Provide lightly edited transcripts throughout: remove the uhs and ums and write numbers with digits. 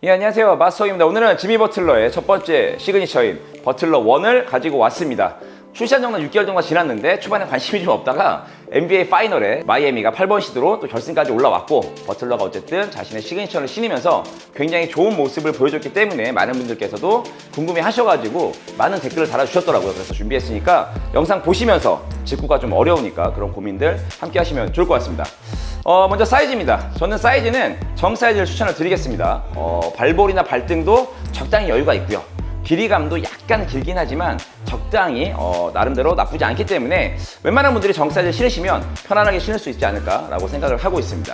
예, 안녕하세요. 마스터입니다. 오늘은 지미 버틀러의 첫 번째 시그니처인 버틀러 1을 가지고 왔습니다. 출시한 정도 6개월 정도 지났는데 초반에 관심이 좀 없다가 NBA 파이널에 마이애미가 8번 시드로 또 결승까지 올라왔고, 버틀러가 어쨌든 자신의 시그니처를 신으면서 굉장히 좋은 모습을 보여줬기 때문에 많은 분들께서도 궁금해 하셔가지고 많은 댓글을 달아주셨더라고요. 그래서 준비했으니까 영상 보시면서 직구가 좀 어려우니까 그런 고민들 함께 하시면 좋을 것 같습니다. 먼저 사이즈입니다. 저는 사이즈는 정 사이즈를 추천을 드리겠습니다. 발볼이나 발등도 적당히 여유가 있고요. 길이감도 약간 길긴 하지만 적당히 나름대로 나쁘지 않기 때문에 웬만한 분들이 정 사이즈를 신으시면 편안하게 신을 수 있지 않을까라고 생각을 하고 있습니다.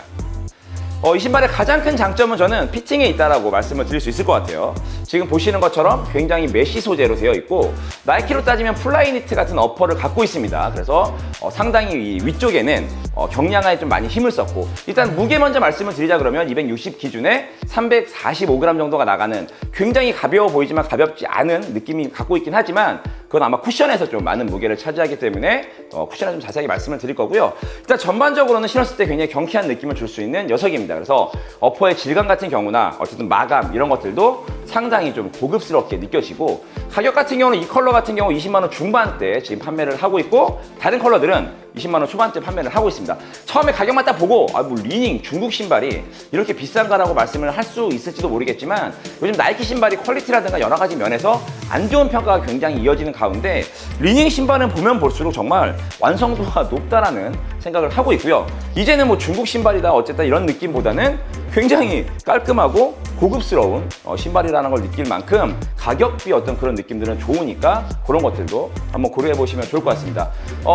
이 신발의 가장 큰 장점은 저는 피팅에 있다라고 말씀을 드릴 수 있을 것 같아요. 지금 보시는 것처럼 굉장히 메쉬 소재로 되어 있고, 나이키로 따지면 플라이니트 같은 어퍼를 갖고 있습니다. 그래서 상당히 이 위쪽에는 경량화에 좀 많이 힘을 썼고, 일단 무게 먼저 말씀을 드리자 그러면 260 기준에 345g 정도가 나가는 굉장히 가벼워 보이지만 가볍지 않은 느낌이 갖고 있긴 하지만, 그건 아마 쿠션에서 좀 많은 무게를 차지하기 때문에 쿠션에 좀 자세하게 말씀을 드릴 거고요. 일단 전반적으로는 신었을 때 굉장히 경쾌한 느낌을 줄 수 있는 녀석입니다. 그래서 어퍼의 질감 같은 경우나 어쨌든 마감 이런 것들도 상당히 좀 고급스럽게 느껴지고, 가격 같은 경우는 이 컬러 같은 경우 20만 원 중반대 지금 판매를 하고 있고, 다른 컬러들은 20만 원 초반대 판매를 하고 있습니다. 처음에 가격만 딱 보고 뭐 리닝 중국 신발이 이렇게 비싼가라고 말씀을 할 수 있을지도 모르겠지만, 요즘 나이키 신발이 퀄리티라든가 여러 가지 면에서 안 좋은 평가가 굉장히 이어지는 가운데 리닝 신발은 보면 볼수록 정말 완성도가 높다라는 생각을 하고 있고요. 이제는 뭐 중국 신발이다 어쨌든 이런 느낌보다는 굉장히 깔끔하고 고급스러운 신발이라는 걸 느낄 만큼 가격비 어떤 그런 느낌들은 좋으니까 그런 것들도 한번 고려해 보시면 좋을 것 같습니다.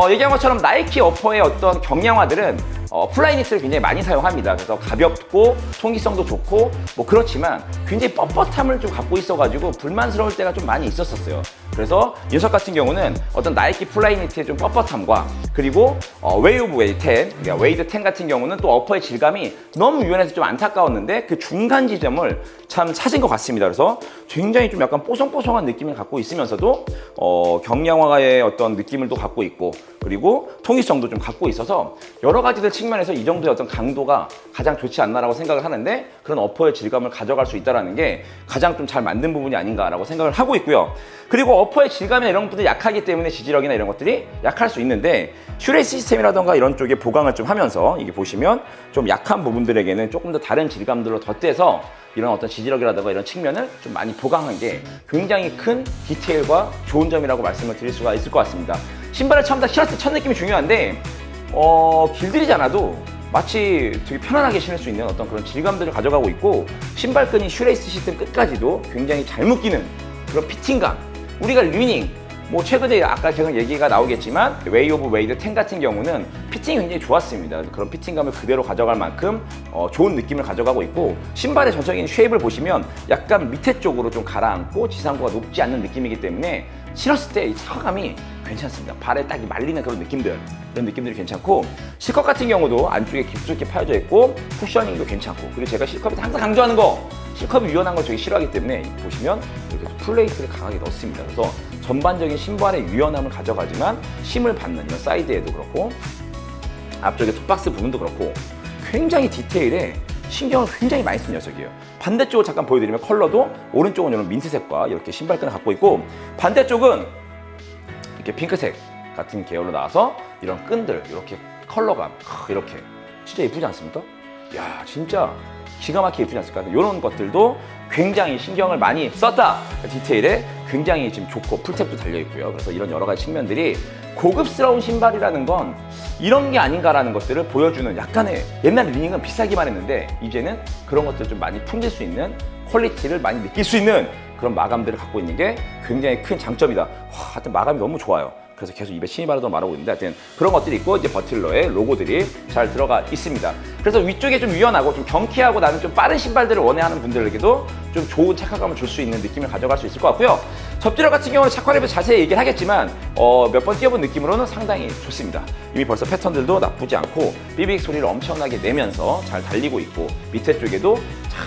얘기한 것처럼 나이키 어퍼의 어떤 경량화들은 플라이니트를 굉장히 많이 사용합니다. 그래서 가볍고 통기성도 좋고 뭐 그렇지만 굉장히 뻣뻣함을 좀 갖고 있어가지고 불만스러울 때가 좀 많이 있었어요. 그래서 이 녀석 같은 경우는 어떤 나이키 플라이니트의 좀 뻣뻣함과, 그리고 웨이드 10, 그러니까 웨이드 10 같은 경우는 또 어퍼의 질감이 너무 유연해서 좀 안타까웠는데 그 중간 지점을 참 찾은 것 같습니다. 그래서 굉장히 좀 약간 뽀송뽀송한 느낌을 갖고 있으면서도 경량화의 어떤 느낌을 또 갖고 있고, 그리고 통기성도 좀 갖고 있어서 여러 가지들 측면에서 이 정도의 어떤 강도가 가장 좋지 않나라고 생각을 하는데, 그런 어퍼의 질감을 가져갈 수 있다는 게 가장 좀 잘 만든 부분이 아닌가라고 생각을 하고 있고요. 그리고 어퍼의 질감이나 이런 것들이 약하기 때문에 지지력이나 이런 것들이 약할 수 있는데, 슈레 시스템이라던가 이런 쪽에 보강을 좀 하면서 이게 보시면 좀 약한 부분들에게는 조금 더 다른 질감들로 덧대서 이런 어떤 지지력이라든가 이런 측면을 좀 많이 보강한 게 굉장히 큰 디테일과 좋은 점이라고 말씀을 드릴 수가 있을 것 같습니다. 신발을 처음 다 신었을 때 첫 느낌이 중요한데, 길들이지 않아도 마치 되게 편안하게 신을 수 있는 어떤 그런 질감들을 가져가고 있고, 신발끈이 슈레이스 시스템 끝까지도 굉장히 잘 묶이는 그런 피팅감. 우리가 리닝, 뭐 최근에 아까 계속 얘기가 나오겠지만 웨이 오브 웨이드 10 같은 경우는 피팅이 굉장히 좋았습니다. 그런 피팅감을 그대로 가져갈 만큼 좋은 느낌을 가져가고 있고, 신발의 전체적인 쉐입을 보시면 약간 밑에 쪽으로 좀 가라앉고 지상고가 높지 않는 느낌이기 때문에 신었을 때 이 착화감이 괜찮습니다. 발에 딱 말리는 그런 느낌들, 그런 느낌들이 괜찮고, 실컵 같은 경우도 안쪽에 깊숙이 파여져 있고 쿠셔닝도 괜찮고, 그리고 제가 실컵에서 항상 강조하는 거, 실컵이 유연한 걸 되게 싫어하기 때문에 보시면 이렇게 플레이트를 강하게 넣습니다. 그래서 전반적인 신발의 유연함을 가져가지만 힘을 받는 이런 사이드에도 그렇고 앞쪽에 톱박스 부분도 그렇고 굉장히 디테일에 신경을 굉장히 많이 쓴 녀석이에요. 반대쪽을 잠깐 보여드리면 컬러도 오른쪽은 이런 민트색과 이렇게 신발끈을 갖고 있고, 반대쪽은 이렇게 핑크색 같은 계열로 나와서 이런 끈들, 이렇게 컬러감, 이렇게 진짜 예쁘지 않습니까? 야, 진짜 기가 막히게 예쁘지 않습니까? 이런 것들도 굉장히 신경을 많이 썼다. 디테일에 굉장히 지금 좋고 풀탭도 달려있고요. 그래서 이런 여러 가지 측면들이 고급스러운 신발이라는 건 이런 게 아닌가라는 것들을 보여주는, 약간의 옛날 리닝은 비싸기만 했는데 이제는 그런 것들을 좀 많이 품질 수 있는, 퀄리티를 많이 느낄 수 있는 그런 마감들을 갖고 있는 게 굉장히 큰 장점이다. 하여튼 마감이 너무 좋아요. 그래서 계속 입에 침이 바르도록 말하고 있는데, 하여튼 그런 것들이 있고, 이제 버틀러의 로고들이 잘 들어가 있습니다. 그래서 위쪽에 좀 유연하고 좀 경쾌하고 나는 좀 빠른 신발들을 원해하는 분들에게도 좀 좋은 착화감을 줄 수 있는 느낌을 가져갈 수 있을 것 같고요. 접지력 같은 경우는 착화에 대해서 자세히 얘기를 하겠지만 몇 번 뛰어본 느낌으로는 상당히 좋습니다. 이미 벌써 패턴들도 나쁘지 않고 삐빅 소리를 엄청나게 내면서 잘 달리고 있고, 밑에 쪽에도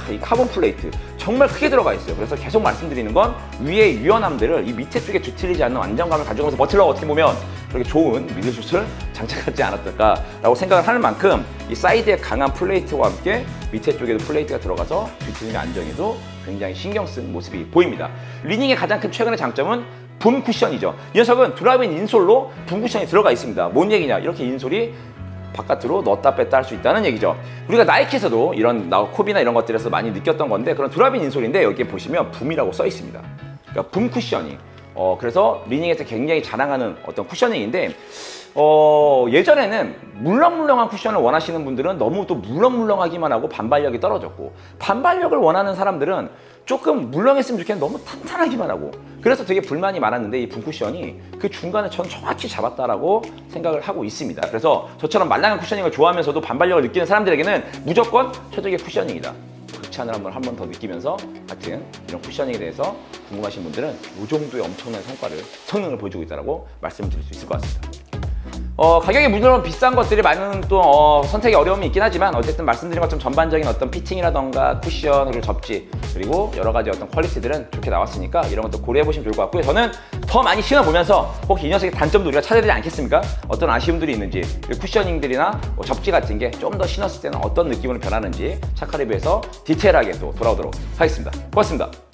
이 카본 플레이트 정말 크게 들어가 있어요. 그래서 계속 말씀드리는 건 위의 유연함들을 이 밑에 쪽에 뒤틀리지 않는 안정감을 가져가면서 버틀러가 어떻게 보면 그렇게 좋은 미들슛을 장착하지 않았을까라고 생각을 하는 만큼 이 사이드의 강한 플레이트와 함께 밑에 쪽에도 플레이트가 들어가서 뒤트림의 안정에도 굉장히 신경 쓴 모습이 보입니다. 리닝의 가장 큰 최근의 장점은 붐 쿠션이죠. 이 녀석은 드라이브인 인솔로 붐 쿠션이 들어가 있습니다. 뭔 얘기냐? 이렇게 인솔이 바깥으로 넣었다 뺐다 할 수 있다는 얘기죠. 우리가 나이키에서도 이런 코비나 이런 것들에서 많이 느꼈던 건데 그런 드라이브인 인솔인데 여기에 보시면 붐이라고 써 있습니다. 그러니까 붐 쿠션이 그래서 리닝에서 굉장히 자랑하는 어떤 쿠셔닝인데 예전에는 물렁물렁한 쿠션을 원하시는 분들은 너무 또 물렁물렁하기만 하고 반발력이 떨어졌고 반발력을 원하는 사람들은 조금 물렁했으면 좋겠는데 너무 탄탄하기만 하고 그래서 되게 불만이 많았는데 이 붐 쿠션이 그 중간을 전 정확히 잡았다라고 생각을 하고 있습니다. 그래서 저처럼 말랑한 쿠셔닝을 좋아하면서도 반발력을 느끼는 사람들에게는 무조건 최적의 쿠셔닝이다. 극찬을 한번 더 느끼면서 하여튼 이런 쿠셔닝에 대해서 궁금하신 분들은 이 정도의 엄청난 성능을 보여주고 있다고 말씀드릴 수 있을 것 같습니다. 가격이 물론 비싼 것들이 많은 또 선택의 어려움이 있긴 하지만 어쨌든 말씀드린 것처럼 전반적인 어떤 피팅이라던가 쿠션 그리고 접지 그리고 여러 가지 어떤 퀄리티들은 좋게 나왔으니까 이런 것도 고려해 보시면 좋을 것 같고요. 저는 더 많이 신어보면서 혹시 이 녀석의 단점도 우리가 찾아야 되지 않겠습니까? 어떤 아쉬움들이 있는지 쿠셔닝들이나 접지 같은 게 좀 더 신었을 때는 어떤 느낌으로 변하는지 차카리뷰에서 디테일하게 또 돌아오도록 하겠습니다. 고맙습니다.